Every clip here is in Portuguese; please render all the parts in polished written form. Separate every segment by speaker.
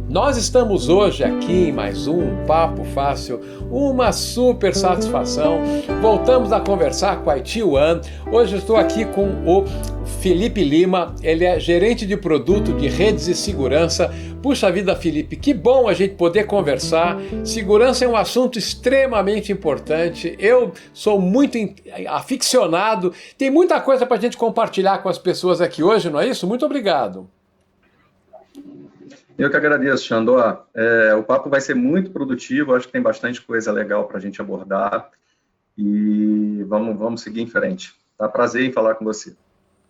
Speaker 1: Nós estamos hoje aqui em mais um Papo Fácil, uma super satisfação. Voltamos a conversar com a IT1. Hoje estou aqui com o Felipe Lima, ele é gerente de produto de redes e segurança. Puxa vida, Felipe, que bom a gente poder conversar. Segurança é um assunto extremamente importante. Eu sou muito aficionado. Tem muita coisa para a gente compartilhar com as pessoas aqui hoje, não é isso? Muito obrigado.
Speaker 2: Eu que agradeço, Xandó. O papo vai ser muito produtivo, acho que tem bastante coisa legal para a gente abordar e vamos seguir em frente. Tá? Prazer em falar com você.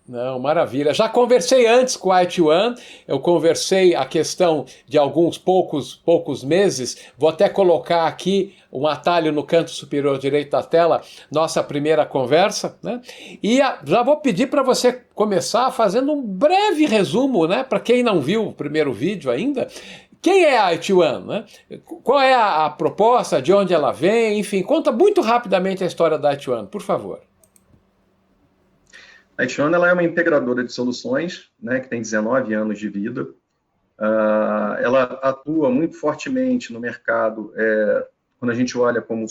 Speaker 1: Não, maravilha. Já conversei antes com a IT1, eu conversei a questão de alguns poucos meses, vou até colocar aqui um atalho no canto superior direito da tela, nossa primeira conversa, né? E já vou pedir para você começar fazendo um breve resumo, né? Para quem não viu o primeiro vídeo ainda, quem é a IT1, né? Qual é a proposta, de onde ela vem, enfim, conta muito rapidamente a história da IT1, por favor.
Speaker 2: A IT1 ela é uma integradora de soluções, né, que tem 19 anos de vida. Ela atua muito fortemente no mercado, quando a gente olha como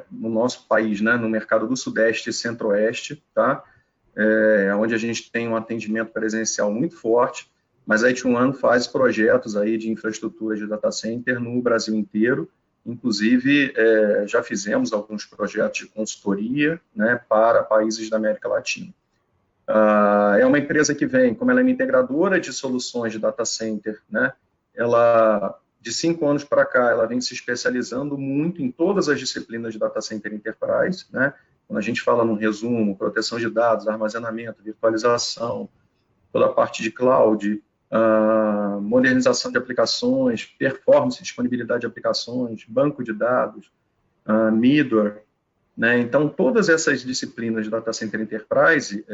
Speaker 2: no nosso país, né, no mercado do Sudeste e Centro-Oeste, tá? Onde a gente tem um atendimento presencial muito forte, mas a IT1 faz projetos aí de infraestrutura de data center no Brasil inteiro. Inclusive, já fizemos alguns projetos de consultoria, né, para países da América Latina. É uma empresa que vem, como ela é uma integradora de soluções de data center, né? Ela, de 5 anos para cá, ela vem se especializando muito em todas as disciplinas de data center enterprise, né? Quando a gente fala num resumo, proteção de dados, armazenamento, virtualização, toda a parte de cloud, modernização de aplicações, performance e disponibilidade de aplicações, banco de dados, middleware, né? Então, todas essas disciplinas de Data Center Enterprise,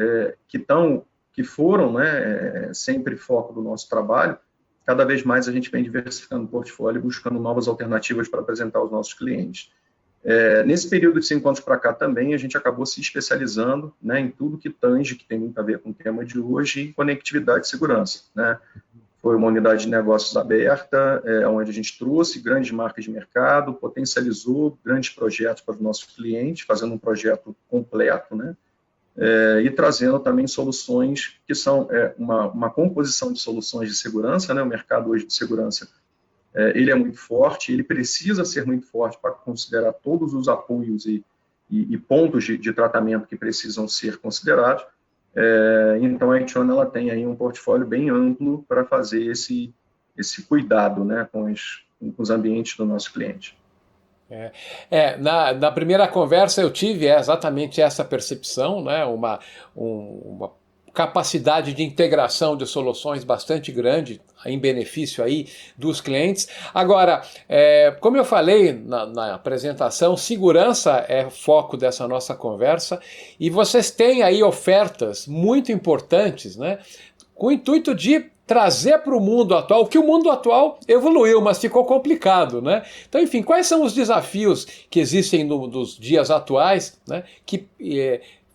Speaker 2: que foram, né, sempre foco do nosso trabalho, cada vez mais a gente vem diversificando o portfólio e buscando novas alternativas para apresentar aos nossos clientes. Nesse período de 5 anos para cá também, a gente acabou se especializando, né, em tudo que tange, que tem muito a ver com o tema de hoje, em conectividade e segurança, né? Foi uma unidade de negócios aberta, onde a gente trouxe grandes marcas de mercado, potencializou grandes projetos para os nossos clientes, fazendo um projeto completo, né? E trazendo também soluções que são uma composição de soluções de segurança, né? O mercado hoje de segurança, ele é muito forte, ele precisa ser muito forte para considerar todos os apoios e pontos de tratamento que precisam ser considerados. Então, a IT1 ela tem aí um portfólio bem amplo para fazer esse cuidado, né, com os ambientes do nosso cliente.
Speaker 1: Na primeira conversa eu tive exatamente essa percepção, né, uma capacidade de integração de soluções bastante grande em benefício aí dos clientes. Agora, como eu falei na apresentação, segurança é o foco dessa nossa conversa e vocês têm aí ofertas muito importantes, né, com o intuito de trazer para o mundo atual, que o mundo atual evoluiu, mas ficou complicado, né? Então, enfim, quais são os desafios que existem nos dias atuais, né, que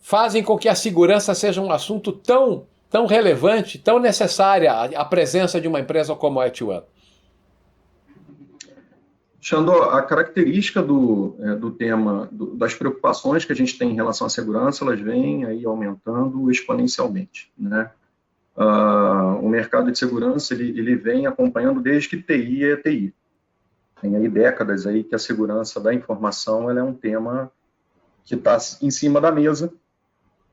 Speaker 1: fazem com que a segurança seja um assunto tão relevante, tão necessária a presença de uma empresa como a IT1?
Speaker 2: Xandó, a característica do tema, das preocupações que a gente tem em relação à segurança, elas vêm aí aumentando exponencialmente, né? O mercado de segurança, ele vem acompanhando desde que TI é TI. Tem aí décadas aí que a segurança da informação ela é um tema que está em cima da mesa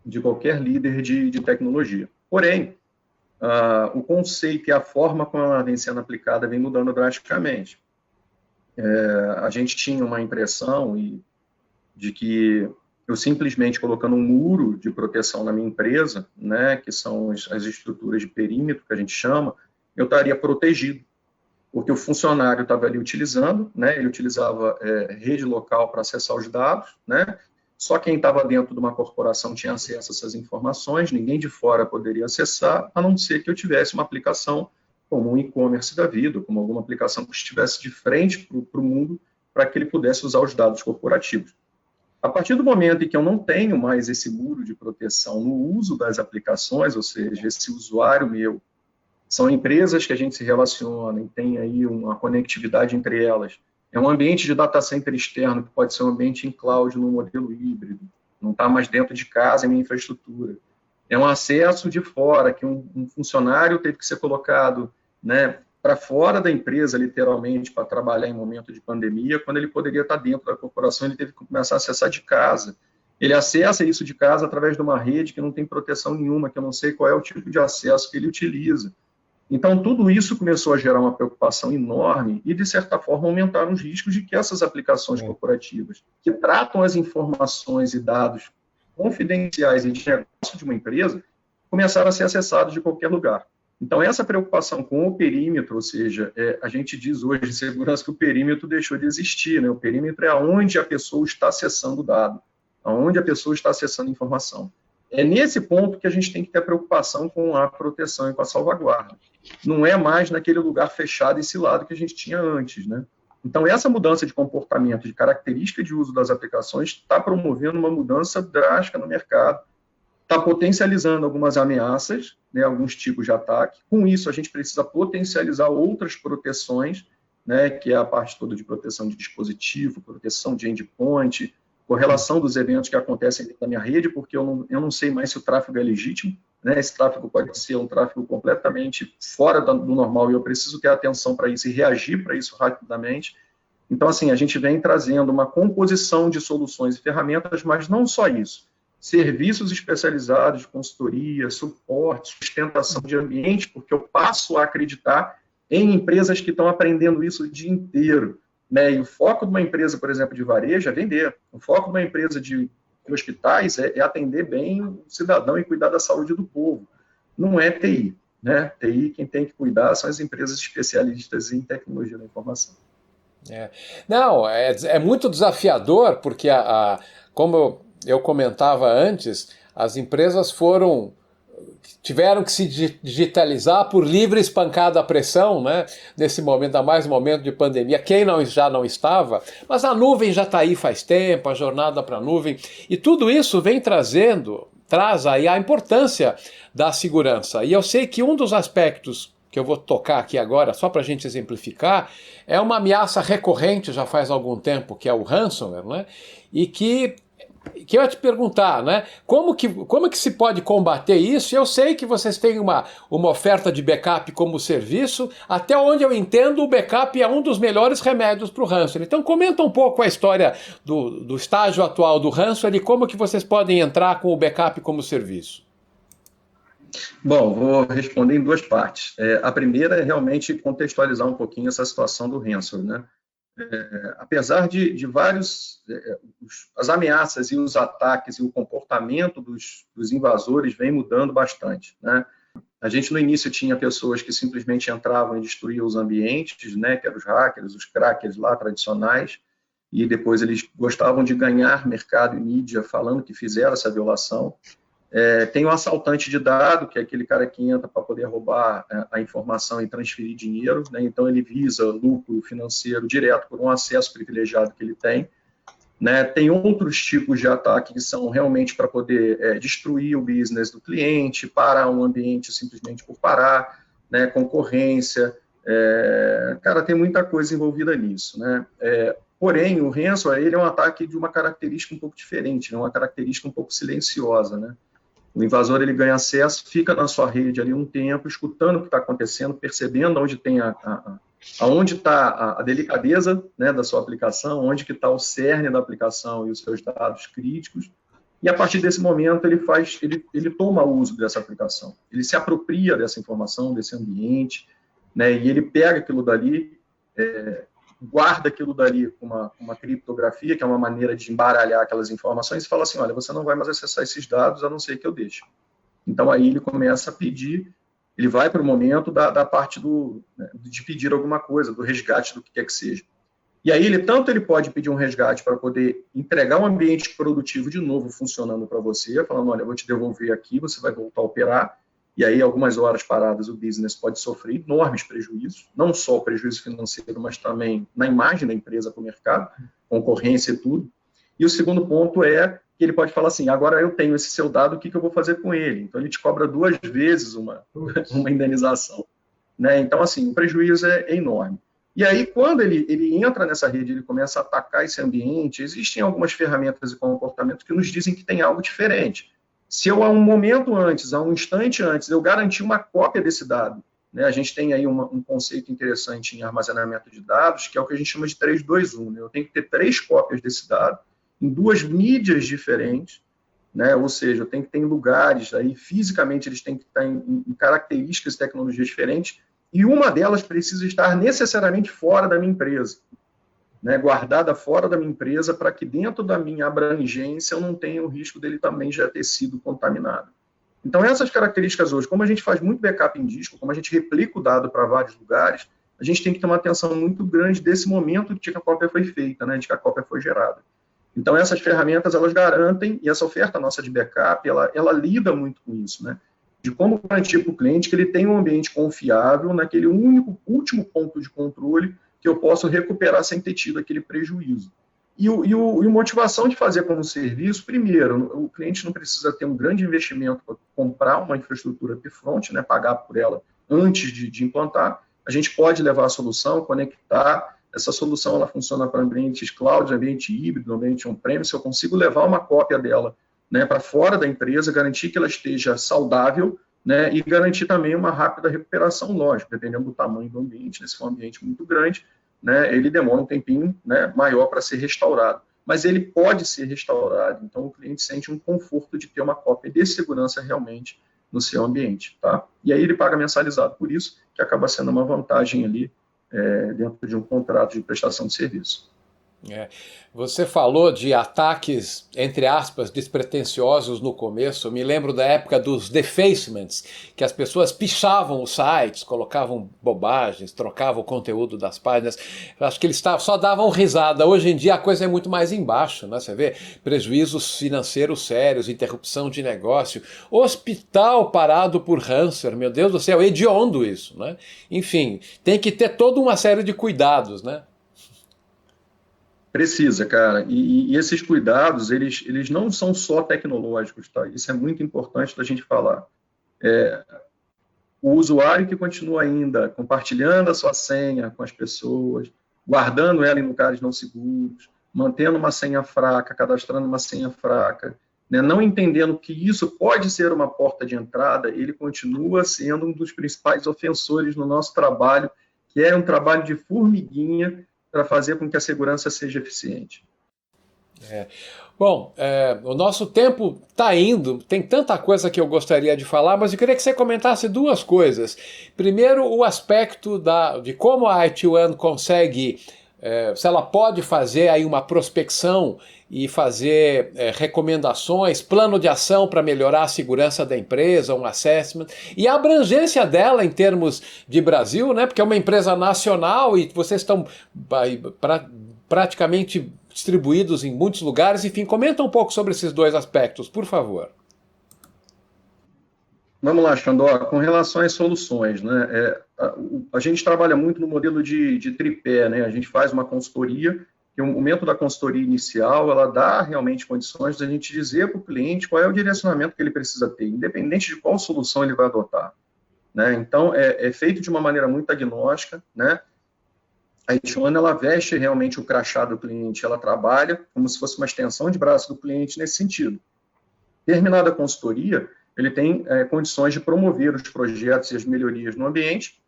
Speaker 2: de qualquer líder de tecnologia. Porém, o conceito e a forma como ela vem sendo aplicada vem mudando drasticamente. A gente tinha uma impressão de que eu simplesmente colocando um muro de proteção na minha empresa, né, que são as estruturas de perímetro que a gente chama, eu estaria protegido, porque o funcionário estava ali utilizando, né, ele utilizava rede local para acessar os dados, né, só quem estava dentro de uma corporação tinha acesso a essas informações, ninguém de fora poderia acessar, a não ser que eu tivesse uma aplicação como um e-commerce da vida, como alguma aplicação que estivesse de frente para o mundo, para que ele pudesse usar os dados corporativos. A partir do momento em que eu não tenho mais esse muro de proteção no uso das aplicações, ou seja, esse usuário meu, São empresas que a gente se relaciona e tem aí uma conectividade entre elas. É um ambiente de data center externo, que pode ser um ambiente em cloud no modelo híbrido, não está mais dentro de casa, em minha infraestrutura. É um acesso de fora, que um funcionário teve que ser colocado, né, para fora da empresa, literalmente, para trabalhar em momento de pandemia, quando ele poderia estar dentro da corporação, ele teve que começar a acessar de casa. Ele acessa isso de casa através de uma rede que não tem proteção nenhuma, que eu não sei qual é o tipo de acesso que ele utiliza. Então, tudo isso começou a gerar uma preocupação enorme e, de certa forma, aumentaram os riscos de que essas aplicações corporativas, que tratam as informações e dados confidenciais e de negócio de uma empresa, começaram a ser acessados de qualquer lugar. Então, essa preocupação com o perímetro, ou seja, a gente diz hoje em segurança que o perímetro deixou de existir, né? O perímetro é onde a pessoa está acessando o dado, onde a pessoa está acessando a informação. É nesse ponto que a gente tem que ter preocupação com a proteção e com a salvaguarda. Não é mais naquele lugar fechado e cilado que a gente tinha antes, né? Então, essa mudança de comportamento, de característica de uso das aplicações, está promovendo uma mudança drástica no mercado, está potencializando algumas ameaças, né, alguns tipos de ataque. Com isso, a gente precisa potencializar outras proteções, né, que é a parte toda de proteção de dispositivo, proteção de endpoint, correlação dos eventos que acontecem dentro da minha rede, porque eu não sei mais se o tráfego é legítimo, né? Esse tráfego pode ser um tráfego completamente fora do normal e eu preciso ter atenção para isso e reagir para isso rapidamente. Então, assim, a gente vem trazendo uma composição de soluções e ferramentas, mas não só isso. Serviços especializados de consultoria, suporte, sustentação de ambiente, porque eu passo a acreditar em empresas que estão aprendendo isso o dia inteiro. Né? E o foco de uma empresa, por exemplo, de varejo é vender. O foco de uma empresa de hospitais é atender bem o cidadão e cuidar da saúde do povo. Não é TI. Né? TI, quem tem que cuidar são as empresas especialistas em tecnologia da informação.
Speaker 1: Não, é muito desafiador, porque como eu comentava antes, as empresas tiveram que se digitalizar por livre espancada pressão, né? Nesse momento, ainda mais momento de pandemia, quem já não estava, mas a nuvem já está aí faz tempo, a jornada para a nuvem, e tudo isso traz aí a importância da segurança. E eu sei que um dos aspectos que eu vou tocar aqui agora, só para a gente exemplificar, é uma ameaça recorrente já faz algum tempo, que é o ransomware, né? E que eu ia te perguntar, né? Como que se pode combater isso? Eu sei que vocês têm uma oferta de backup como serviço, até onde eu entendo, o backup é um dos melhores remédios para o ransomware. Então comenta um pouco a história do estágio atual do ransomware e como que vocês podem entrar com o backup como serviço.
Speaker 2: Bom, vou responder em duas partes. A primeira é realmente contextualizar um pouquinho essa situação do ransomware, né? Apesar de vários, as ameaças e os ataques e o comportamento dos invasores vem mudando bastante, né? A gente no início tinha pessoas que simplesmente entravam e destruíam os ambientes, né? Que eram os hackers, os crackers lá tradicionais, e depois eles gostavam de ganhar mercado e mídia falando que fizeram essa violação. Tem o assaltante de dado, que é aquele cara que entra para poder roubar a informação e transferir dinheiro, né? Então ele visa lucro financeiro direto por um acesso privilegiado que ele tem, né? Tem outros tipos de ataque que são realmente para poder destruir o business do cliente, parar um ambiente simplesmente por parar, né? Concorrência, cara, tem muita coisa envolvida nisso, né? Porém, o ransomware ele é um ataque de uma característica um pouco diferente, né? Uma característica um pouco silenciosa, né? O invasor ele ganha acesso, fica na sua rede ali um tempo, escutando o que está acontecendo, percebendo onde tem aonde está a delicadeza, né, da sua aplicação, onde que está o cerne da aplicação e os seus dados críticos. E a partir desse momento ele toma uso dessa aplicação, ele se apropria dessa informação, desse ambiente, né, e ele pega aquilo dali, guarda aquilo dali com uma criptografia, que é uma maneira de embaralhar aquelas informações, e fala assim, olha, você não vai mais acessar esses dados, a não ser que eu deixe. Então, aí ele começa a pedir, ele vai para o momento da parte de pedir alguma coisa, do resgate do que quer que seja. E aí, ele pode pedir um resgate para poder entregar um ambiente produtivo de novo funcionando para você, falando, olha, eu vou te devolver aqui, você vai voltar a operar, e aí, algumas horas paradas, o business pode sofrer enormes prejuízos, não só o prejuízo financeiro, mas também na imagem da empresa para o mercado, concorrência e tudo. E o segundo ponto é que ele pode falar assim, agora eu tenho esse seu dado, o que eu vou fazer com ele? Então, ele te cobra 2 vezes uma indenização. né? Então, assim, o prejuízo é enorme. E aí, quando ele entra nessa rede, ele começa a atacar esse ambiente, existem algumas ferramentas e comportamentos que nos dizem que tem algo diferente. Se eu, a um momento antes, a um instante antes, eu garantir uma cópia desse dado, né, a gente tem aí um conceito interessante em armazenamento de dados, que é o que a gente chama de 3-2-1. Né? Eu tenho que ter 3 cópias desse dado, em 2 mídias diferentes, né? Ou seja, eu tenho que ter em lugares, aí, fisicamente eles têm que estar em características e tecnologias diferentes, e uma delas precisa estar necessariamente fora da minha empresa, né, guardada fora da minha empresa, para que dentro da minha abrangência eu não tenha o risco dele também já ter sido contaminado. Então, essas características hoje, como a gente faz muito backup em disco, como a gente replica o dado para vários lugares, a gente tem que ter uma atenção muito grande desse momento de que a cópia foi feita, né, de que a cópia foi gerada. Então, essas ferramentas, elas garantem, e essa oferta nossa de backup, ela lida muito com isso, né? De como garantir para o cliente que ele tem um ambiente confiável naquele último ponto de controle que eu posso recuperar sem ter tido aquele prejuízo. E a motivação de fazer como serviço, primeiro, o cliente não precisa ter um grande investimento para comprar uma infraestrutura upfront, né, pagar por ela antes de implantar. A gente pode levar a solução, conectar. Essa solução ela funciona para ambientes cloud, ambiente híbrido, ambiente on-premise. Eu consigo levar uma cópia dela, né, para fora da empresa, garantir que ela esteja saudável, né, e garantir também uma rápida recuperação, lógico, dependendo do tamanho do ambiente. Né, se for um ambiente muito grande, né, ele demora um tempinho, né, maior para ser restaurado. Mas ele pode ser restaurado, então o cliente sente um conforto de ter uma cópia de segurança realmente no seu ambiente. Tá? E aí ele paga mensalizado por isso, que acaba sendo uma vantagem ali dentro de um contrato de prestação de serviço.
Speaker 1: É. Você falou de ataques, entre aspas, despretensiosos no começo. Eu me lembro da época dos defacements, que as pessoas pichavam os sites, colocavam bobagens, trocavam o conteúdo das páginas. Eu acho que eles só davam risada. Hoje em dia a coisa é muito mais embaixo, né? Você vê prejuízos financeiros sérios, interrupção de negócio, hospital parado por ransomware, meu Deus do céu, hediondo isso, né? Enfim, tem que ter toda uma série de cuidados, né?
Speaker 2: Precisa, cara. E esses cuidados, eles não são só tecnológicos, tá? Isso é muito importante da gente falar. O usuário que continua ainda compartilhando a sua senha com as pessoas, guardando ela em lugares não seguros, mantendo uma senha fraca, cadastrando uma senha fraca, né? Não entendendo que isso pode ser uma porta de entrada, ele continua sendo um dos principais ofensores no nosso trabalho, que é um trabalho de formiguinha, para fazer com que a segurança seja eficiente.
Speaker 1: Bom, o nosso tempo está indo, tem tanta coisa que eu gostaria de falar, mas eu queria que você comentasse 2 coisas. Primeiro, o aspecto de como a IT1 consegue, se ela pode fazer aí uma prospecção e fazer recomendações, plano de ação para melhorar a segurança da empresa, um assessment, e a abrangência dela em termos de Brasil, né? Porque é uma empresa nacional e vocês estão praticamente distribuídos em muitos lugares. Enfim, comenta um pouco sobre esses 2 aspectos, por favor.
Speaker 2: Vamos lá, Xandó, com relação às soluções, né? A gente trabalha muito no modelo de tripé, né? A gente faz uma consultoria, que o momento da consultoria inicial, ela dá realmente condições de a gente dizer para o cliente qual é o direcionamento que ele precisa ter, independente de qual solução ele vai adotar, né? Então, é feito de uma maneira muito agnóstica, né? A IT1, ela veste realmente o crachá do cliente, ela trabalha como se fosse uma extensão de braço do cliente nesse sentido. Terminada a consultoria, ele tem condições de promover os projetos e as melhorias no ambiente,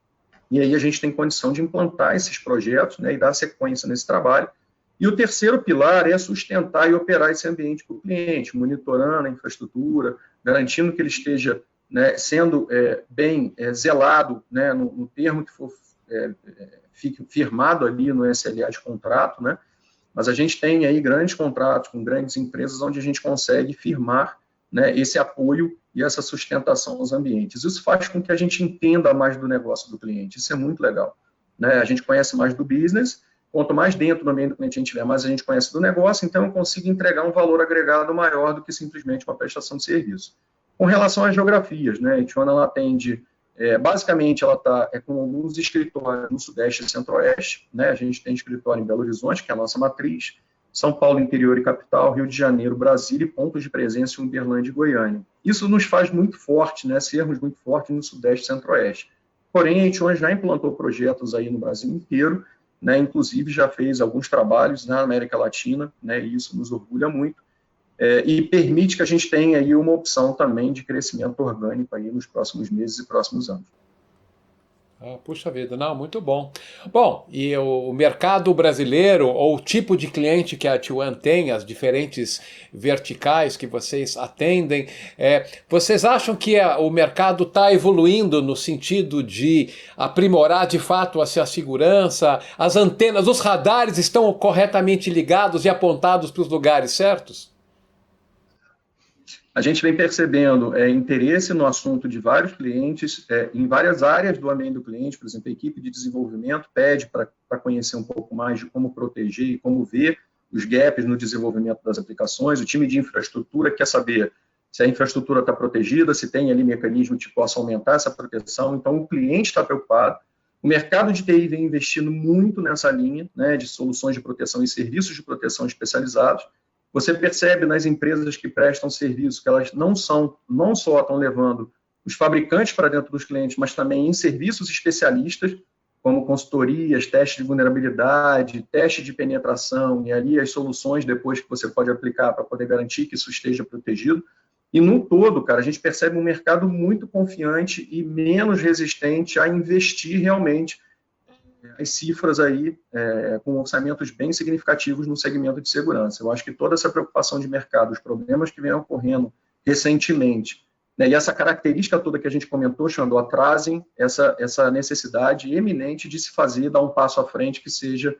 Speaker 2: e aí a gente tem condição de implantar esses projetos, né, e dar sequência nesse trabalho. E o terceiro pilar é sustentar e operar esse ambiente para o cliente, monitorando a infraestrutura, garantindo que ele esteja, né, sendo bem zelado, né, no termo que for fique firmado ali no SLA de contrato, né? Mas a gente tem aí grandes contratos com grandes empresas onde a gente consegue firmar, né, esse apoio e essa sustentação nos ambientes. Isso faz com que a gente entenda mais do negócio do cliente. Isso é muito legal, né? A gente conhece mais do business, quanto mais dentro do ambiente do cliente a gente tiver, mais a gente conhece do negócio, então eu consigo entregar um valor agregado maior do que simplesmente uma prestação de serviço. Com relação às geografias, né? A Itiona, ela atende, basicamente, ela está com alguns escritórios no Sudeste e Centro-Oeste, né? A gente tem escritório em Belo Horizonte, que é a nossa matriz, São Paulo, interior e capital, Rio de Janeiro, Brasília e pontos de presença em Uberlândia e Goiânia. Isso nos faz muito forte, né? Sermos muito fortes no Sudeste e Centro-Oeste. porém a Ituan já implantou projetos aí no Brasil inteiro, né, inclusive já fez alguns trabalhos na América Latina, né, e isso nos orgulha muito, e permite que a gente tenha aí uma opção também de crescimento orgânico aí nos próximos meses e próximos anos.
Speaker 1: Puxa vida, não, muito bom. Bom, e o mercado brasileiro, ou o tipo de cliente que a Ituan tem, as diferentes verticais que vocês atendem, vocês acham que o mercado está evoluindo no sentido de aprimorar de fato a segurança, as antenas, os radares estão corretamente ligados e apontados para os lugares certos?
Speaker 2: A gente vem percebendo interesse no assunto de vários clientes, em várias áreas do ambiente do cliente, por exemplo, a equipe de desenvolvimento pede para conhecer um pouco mais de como proteger e como ver os gaps no desenvolvimento das aplicações, o time de infraestrutura quer saber se a infraestrutura está protegida, se tem ali mecanismo que possa aumentar essa proteção, então o cliente está preocupado. O mercado de TI vem investindo muito nessa linha, né, de soluções de proteção e serviços de proteção especializados. Você percebe nas empresas que prestam serviço que elas não só estão levando os fabricantes para dentro dos clientes, mas também em serviços especialistas, como consultorias, testes de vulnerabilidade, teste de penetração, e ali as soluções depois que você pode aplicar para poder garantir que isso esteja protegido. E no todo, cara, a gente percebe um mercado muito confiante e menos resistente a investir realmente as cifras aí com orçamentos bem significativos no segmento de segurança. Eu acho que toda essa preocupação de mercado, os problemas que vêm ocorrendo recentemente, né, e essa característica toda que a gente comentou, Xandó, trazem essa necessidade eminente de se fazer, dar um passo à frente que seja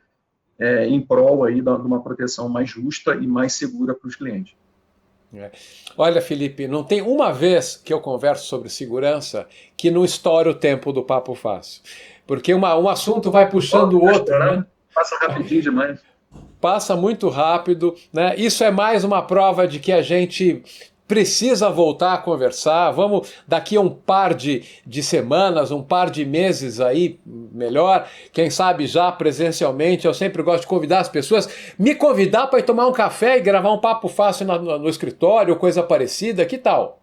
Speaker 2: em prol aí de uma proteção mais justa e mais segura para os clientes.
Speaker 1: Olha, Felipe, não tem uma vez que eu converso sobre segurança que não estoura o tempo do Papo Fácil. Porque um assunto vai puxando o outro, né?
Speaker 2: Passa rapidinho demais.
Speaker 1: Passa muito rápido, né? Isso é mais uma prova de que a gente precisa voltar a conversar. Vamos, daqui a um par de semanas, um par de meses aí, melhor, quem sabe já presencialmente. Eu sempre gosto de convidar as pessoas, me convidar para ir tomar um café e gravar um Papo Fácil no escritório, coisa parecida, que tal?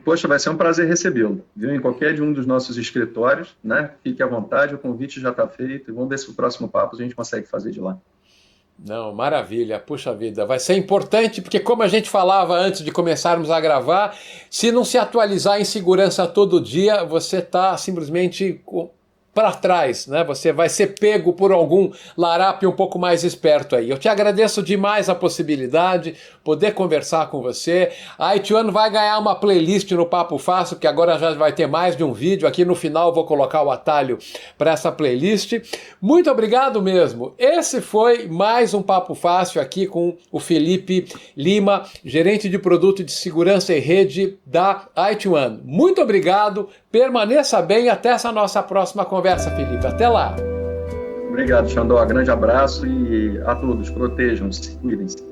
Speaker 2: Poxa, vai ser um prazer recebê-lo, viu? Em qualquer de um dos nossos escritórios, né? Fique à vontade, o convite já está feito e vamos ver se o próximo papo a gente consegue fazer de lá.
Speaker 1: Não, maravilha, puxa vida, vai ser importante porque como a gente falava antes de começarmos a gravar, se não se atualizar em segurança todo dia, você está simplesmente para trás, né? Você vai ser pego por algum larápio um pouco mais esperto aí. Eu te agradeço demais a possibilidade, poder conversar com você. A Ituan vai ganhar uma playlist no Papo Fácil, que agora já vai ter mais de um vídeo. Aqui no final eu vou colocar o atalho para essa playlist. Muito obrigado mesmo. Esse foi mais um Papo Fácil aqui com o Felipe Lima, gerente de produto de segurança e rede da Ituan. Muito obrigado, permaneça bem até essa nossa próxima conversa, Felipe. Até lá.
Speaker 2: Obrigado, Xandó. Grande abraço e a todos, protejam-se, cuidem-se.